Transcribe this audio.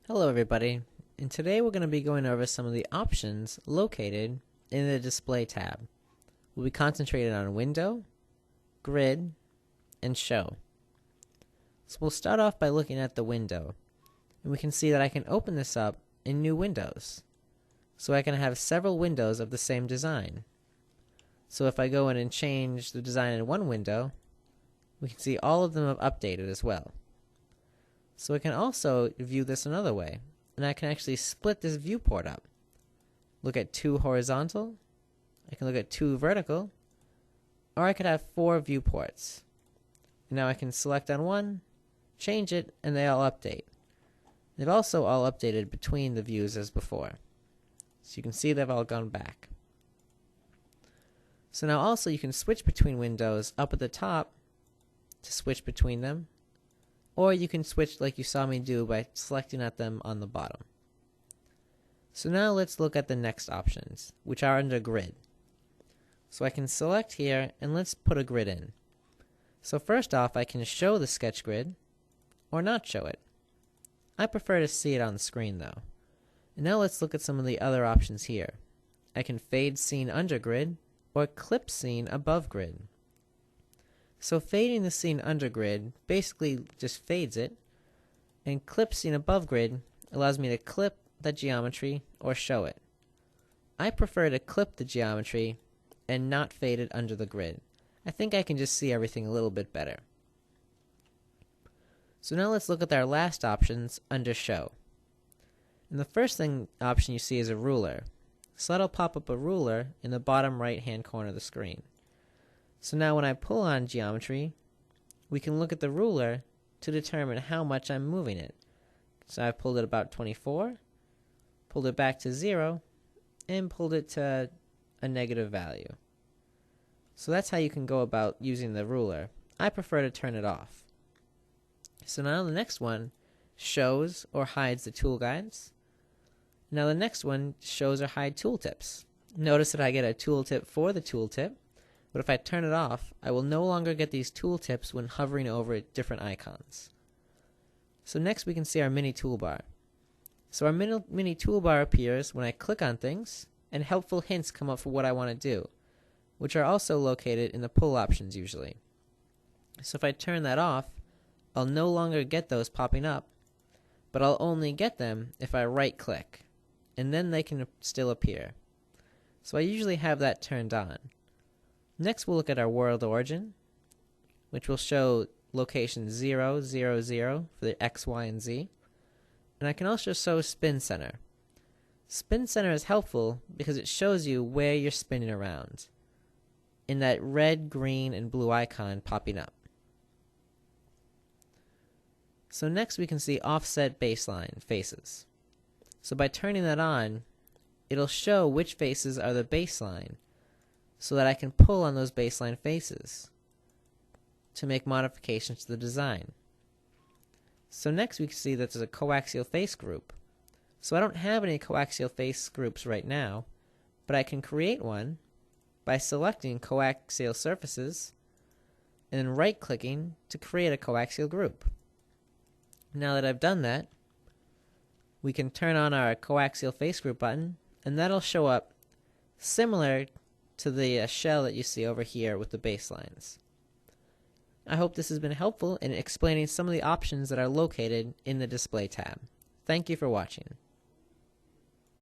Hello everybody, and today we're going to be going over some of the options located in the Display tab. We'll be concentrated on Window, Grid, and Show. So we'll start off by looking at the window, and we can see that I can open this up in new windows. So I can have several windows of the same design. So if I go in and change the design in one window, we can see all of them have updated as well. So I can also view this another way, and I can actually split this viewport up. Look at 2 horizontal, I can look at 2 vertical, or I could have 4 viewports. And now I can select on one, change it, and they all update. They've also all updated between the views as before. So you can see they've all gone back. So now also you can switch between windows up at the top to switch between them. Or you can switch like you saw me do by selecting at them on the bottom. So now let's look at the next options, which are under Grid. So I can select here and let's put a grid in. So first off, I can show the sketch grid or not show it. I prefer to see it on the screen though. And now let's look at some of the other options here. I can fade scene under grid or clip scene above grid. So fading the scene under grid basically just fades it, and clip scene above grid allows me to clip the geometry or show it. I prefer to clip the geometry and not fade it under the grid. I think I can just see everything a little bit better. So now let's look at our last options under Show. And the first option you see is a ruler. So that'll pop up a ruler in the bottom right hand corner of the screen. So now when I pull on geometry, we can look at the ruler to determine how much I'm moving it. So I've pulled it about 24, pulled it back to 0, and pulled it to a negative value. So that's how you can go about using the ruler. I prefer to turn it off. So now the next one shows or hides the tool guides. Now the next one shows or hides tooltips. Notice that I get a tooltip for the tooltip. But if I turn it off, I will no longer get these tooltips when hovering over different icons. So next we can see our mini toolbar. So our mini toolbar appears when I click on things, and helpful hints come up for what I want to do, which are also located in the pull options usually. So if I turn that off, I'll no longer get those popping up, but I'll only get them if I right click, and then they can still appear. So I usually have that turned on. Next we'll look at our world origin, which will show location 0, 0, 0 for the X, Y, and Z. And I can also show spin center. Spin center is helpful because it shows you where you're spinning around in that red, green, and blue icon popping up. So next we can see offset baseline faces. So by turning that on, it'll show which faces are the baseline, so that I can pull on those baseline faces to make modifications to the design. So next we can see that there's a coaxial face group. So I don't have any coaxial face groups right now, but I can create one by selecting coaxial surfaces and then right clicking to create a coaxial group. Now that I've done that, we can turn on our coaxial face group button, and that'll show up similar to the shell that you see over here with the baselines. I hope this has been helpful in explaining some of the options that are located in the Display tab. Thank you for watching.